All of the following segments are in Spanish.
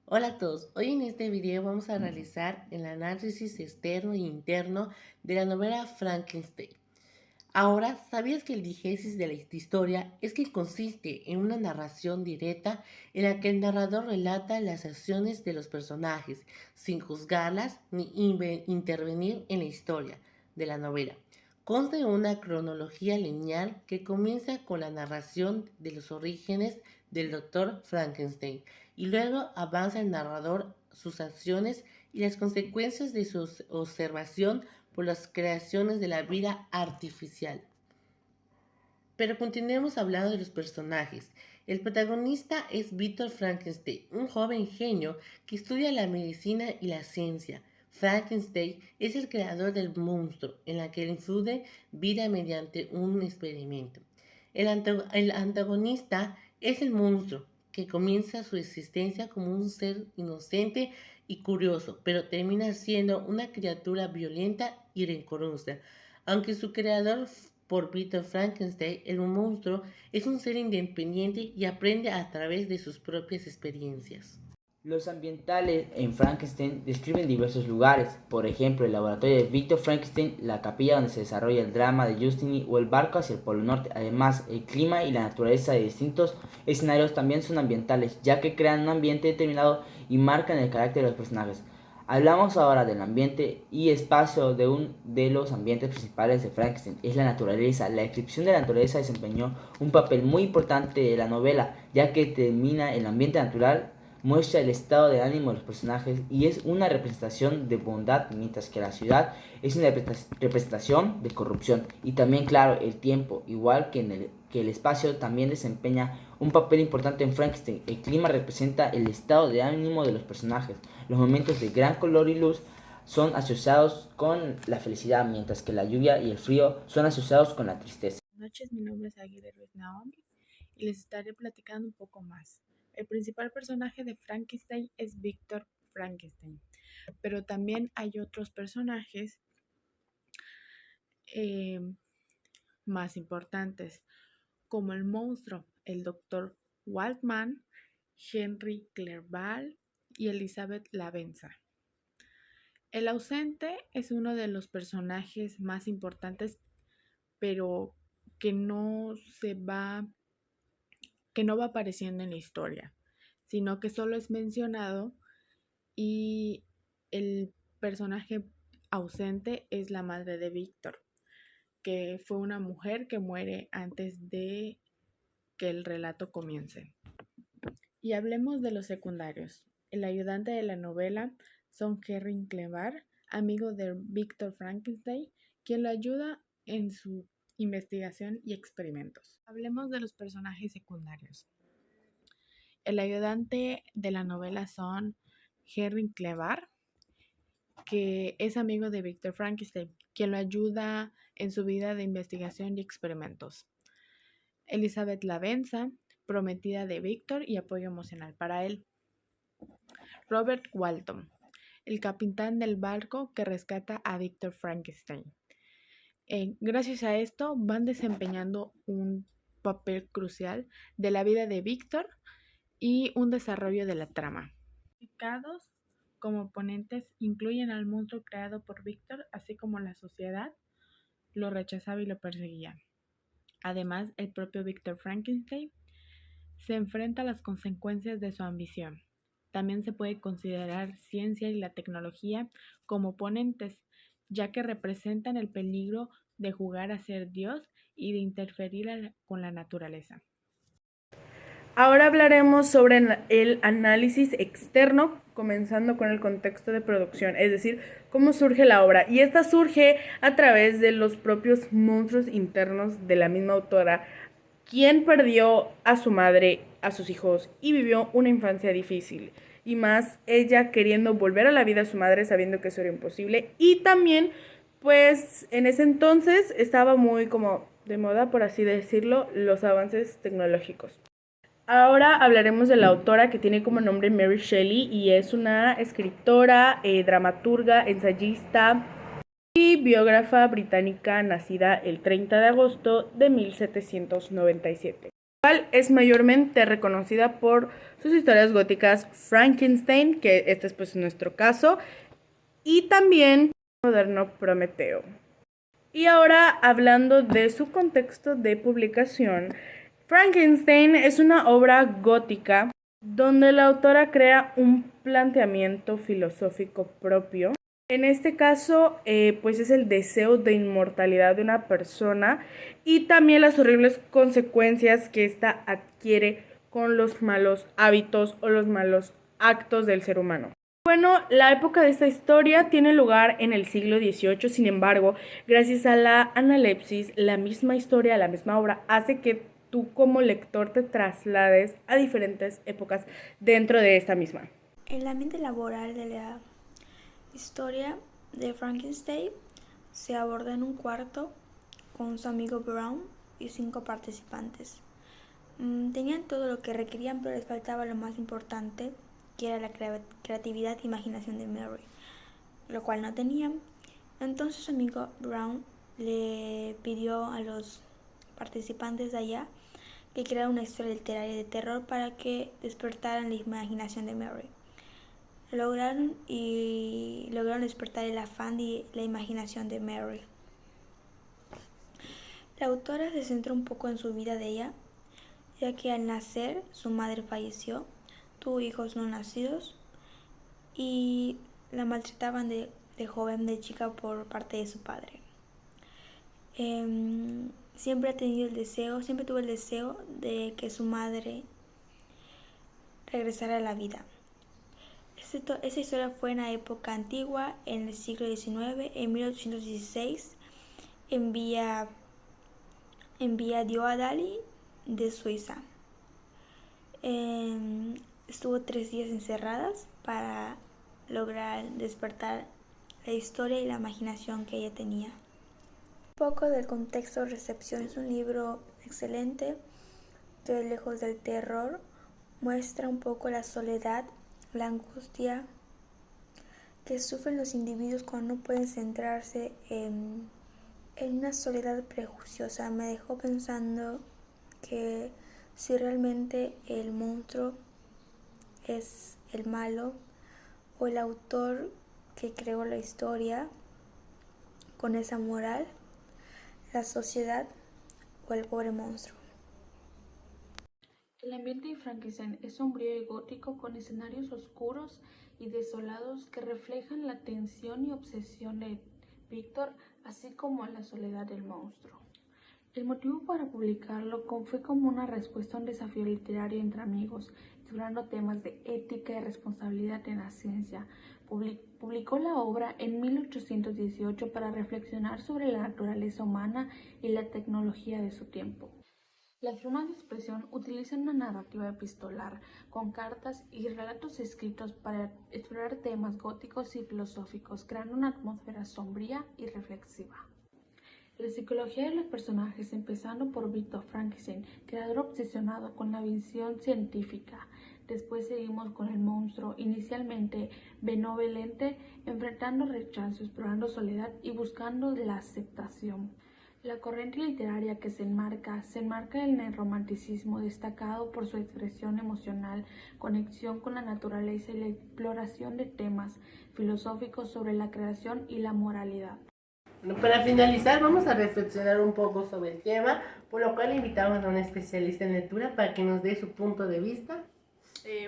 Hola a todos, hoy en este video vamos a realizar el análisis externo e interno de la novela Frankenstein. Ahora, ¿sabías que el digésis de la historia es que consiste en una narración directa en la que el narrador relata las acciones de los personajes sin juzgarlas ni intervenir en la historia de la novela? Consta de una cronología lineal que comienza con la narración de los orígenes del Dr. Frankenstein y luego avanza el narrador sus acciones y las consecuencias de su observación por las creaciones de la vida artificial. Pero continuemos hablando de los personajes. El protagonista es Víctor Frankenstein, un joven genio que estudia la medicina y la ciencia. Frankenstein es el creador del monstruo, en la que infunde vida mediante un experimento. El antagonista es el monstruo, que comienza su existencia como un ser inocente y curioso, pero termina siendo una criatura violenta y rencorosa. Aunque su creador por Víctor Frankenstein, el monstruo es un ser independiente y aprende a través de sus propias experiencias. Los ambientales en Frankenstein describen diversos lugares, por ejemplo el laboratorio de Victor Frankenstein, la capilla donde se desarrolla el drama de Justine o el barco hacia el Polo Norte. Además, el clima y la naturaleza de distintos escenarios también son ambientales, ya que crean un ambiente determinado y marcan el carácter de los personajes. Hablamos ahora del ambiente y espacio de uno de los ambientes principales de Frankenstein, es la naturaleza. La descripción de la naturaleza desempeñó un papel muy importante de la novela, ya que determina el ambiente natural, muestra el estado de ánimo de los personajes y es una representación de bondad, mientras que la ciudad es una representación de corrupción. Y también, claro, el tiempo, igual que el espacio, también desempeña un papel importante en Frankenstein. El clima representa el estado de ánimo de los personajes. Los momentos de gran color y luz son asociados con la felicidad, mientras que la lluvia y el frío son asociados con la tristeza. Buenas noches, mi nombre es Aguirre Ruiz Naomi y les estaré platicando un poco más. El principal personaje de Frankenstein es Víctor Frankenstein, pero también hay otros personajes eh, más importantes, como el monstruo, el doctor Waldman, Henry Clerval y Elizabeth Lavenza. El ausente es uno de los personajes más importantes, pero que no se va que no va apareciendo en la historia, sino que solo es mencionado y el personaje ausente es la madre de Víctor, que fue una mujer que muere antes de que el relato comience. Y hablemos de los secundarios. El ayudante de la novela son Henry Clevar, amigo de Víctor Frankenstein, quien lo ayuda en su investigación y experimentos. Hablemos de los personajes secundarios. El ayudante de la novela son Henry Clevar, que es amigo de Victor Frankenstein, quien lo ayuda en su vida de investigación y experimentos. Elizabeth Lavenza, prometida de Victor y apoyo emocional para él. Robert Walton, el capitán del barco que rescata a Victor Frankenstein. Gracias a esto van desempeñando un papel crucial de la vida de Victor y un desarrollo de la trama. Clasificados como oponentes incluyen al monstruo creado por Víctor, así como la sociedad lo rechazaba y lo perseguía. Además, el propio Víctor Frankenstein se enfrenta a las consecuencias de su ambición. También se puede considerar ciencia y la tecnología como oponentes, ya que representan el peligro de jugar a ser Dios y de interferir con la naturaleza. Ahora hablaremos sobre el análisis externo, comenzando con el contexto de producción, es decir, cómo surge la obra. Y esta surge a través de los propios monstruos internos de la misma autora, quien perdió a su madre, a sus hijos y vivió una infancia difícil. Y más ella queriendo volver a la vida a su madre sabiendo que eso era imposible. Y también, pues en ese entonces estaba muy como de moda, por así decirlo, los avances tecnológicos. Ahora hablaremos de la autora que tiene como nombre Mary Shelley y es una escritora, dramaturga, ensayista y biógrafa británica nacida el 30 de agosto de 1797. cual es mayormente reconocida por sus historias góticas Frankenstein, que este es pues nuestro caso, y también moderno Prometeo. Y ahora, hablando de su contexto de publicación, Frankenstein es una obra gótica donde la autora crea un planteamiento filosófico propio. En este caso, pues es el deseo de inmortalidad de una persona y también las horribles consecuencias que ésta adquiere con los malos hábitos o los malos actos del ser humano. Bueno, la época de esta historia tiene lugar en el siglo XVIII, sin embargo, gracias a la analepsis, la misma historia, la misma obra, hace que tú como lector te traslades a diferentes épocas dentro de esta misma. El ambiente laboral de la historia de Frankenstein se aborda en un cuarto con su amigo Brown y 5 participantes. Tenían todo lo que requerían, pero les faltaba lo más importante, que era la creatividad e imaginación de Mary, lo cual no tenían. Entonces su amigo Brown le pidió a los participantes de allá que crearan una historia literaria de terror para que despertaran la imaginación de Mary. Lograron despertar el afán y la imaginación de Mary. La autora se centró un poco en su vida de ella, ya que al nacer su madre falleció, tuvo hijos no nacidos y la maltrataban de joven, de chica, por parte de su padre. Siempre tuvo el deseo de que su madre regresara a la vida. Esa historia fue en la época antigua, en el siglo XIX. En 1816 envía Diodali de Suiza. Estuvo 3 días encerradas para lograr despertar la historia y la imaginación que ella tenía. Un poco del contexto de recepción: es un libro excelente, pero lejos del terror, muestra un poco la soledad, la angustia que sufren los individuos cuando no pueden centrarse en una soledad prejuiciosa. Me dejó pensando que si realmente el monstruo es el malo o el autor que creó la historia con esa moral, la sociedad o el pobre monstruo. El ambiente de Frankenstein es sombrío y gótico, con escenarios oscuros y desolados que reflejan la tensión y obsesión de Víctor, así como la soledad del monstruo. El motivo para publicarlo fue como una respuesta a un desafío literario entre amigos, explorando temas de ética y responsabilidad en la ciencia. Publicó la obra en 1818 para reflexionar sobre la naturaleza humana y la tecnología de su tiempo. Las formas de expresión utilizan una narrativa epistolar, con cartas y relatos escritos para explorar temas góticos y filosóficos, creando una atmósfera sombría y reflexiva. La psicología de los personajes, empezando por Victor Frankenstein, creador obsesionado con la visión científica. Después seguimos con el monstruo, inicialmente benevolente, enfrentando rechazo, explorando soledad y buscando la aceptación. La corriente literaria que se enmarca en el romanticismo, destacado por su expresión emocional, conexión con la naturaleza y la exploración de temas filosóficos sobre la creación y la moralidad. Bueno, para finalizar, vamos a reflexionar un poco sobre el tema, por lo cual invitamos a un especialista en lectura para que nos dé su punto de vista.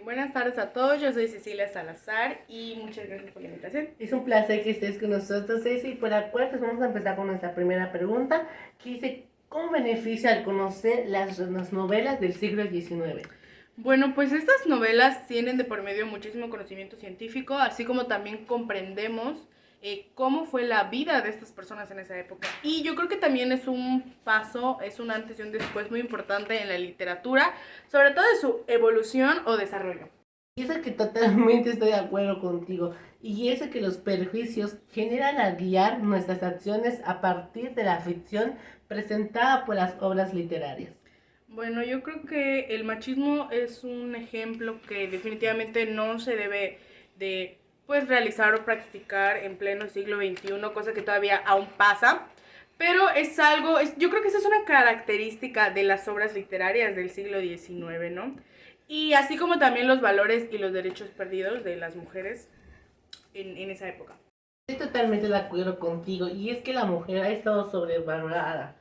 Buenas tardes a todos, yo soy Cecilia Salazar y muchas gracias por la invitación. Es un placer que estés con nosotros, Ceci, y por la cual pues vamos a empezar con nuestra primera pregunta, que dice, ¿cómo beneficia al conocer las novelas del siglo XIX? Bueno, pues estas novelas tienen de por medio muchísimo conocimiento científico, así como también comprendemos cómo fue la vida de estas personas en esa época. Y yo creo que también es un paso, es un antes y un después muy importante en la literatura, sobre todo de su evolución o desarrollo. Y eso que totalmente estoy de acuerdo contigo. Y eso que los perjuicios generan al guiar nuestras acciones a partir de la ficción presentada por las obras literarias. Bueno, yo creo que el machismo es un ejemplo que definitivamente no se debe de realizar o practicar en pleno siglo XXI, cosa que todavía aún pasa. Pero es algo, yo creo que esa es una característica de las obras literarias del siglo XIX, ¿no? Y así como también los valores y los derechos perdidos de las mujeres en esa época. Estoy totalmente de acuerdo contigo, y es que la mujer ha estado sobrevalorada.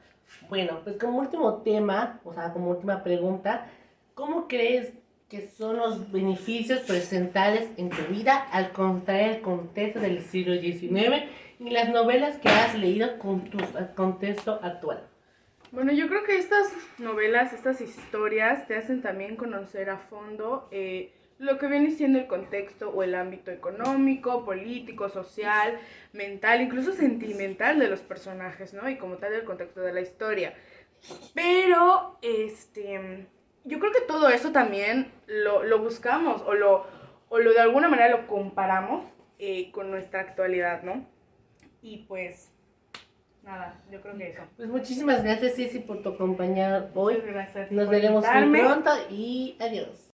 Bueno, pues como último tema, o sea, como última pregunta, ¿cómo crees que son los beneficios presentables en tu vida al contraer el contexto del siglo XIX y las novelas que has leído con tu contexto actual? Bueno, yo creo que estas novelas, estas historias te hacen también conocer a fondo lo que viene siendo el contexto o el ámbito económico, político, social, mental, incluso sentimental de los personajes, ¿no? Y como tal el contexto de la historia. Pero, yo creo que todo eso también lo buscamos o lo de alguna manera lo comparamos con nuestra actualidad, ¿no? Y pues, nada, yo creo que eso. Pues muchísimas gracias, Ceci, por tu acompañar hoy. Muchas gracias Nos por veremos muy invitarme. pronto y adiós.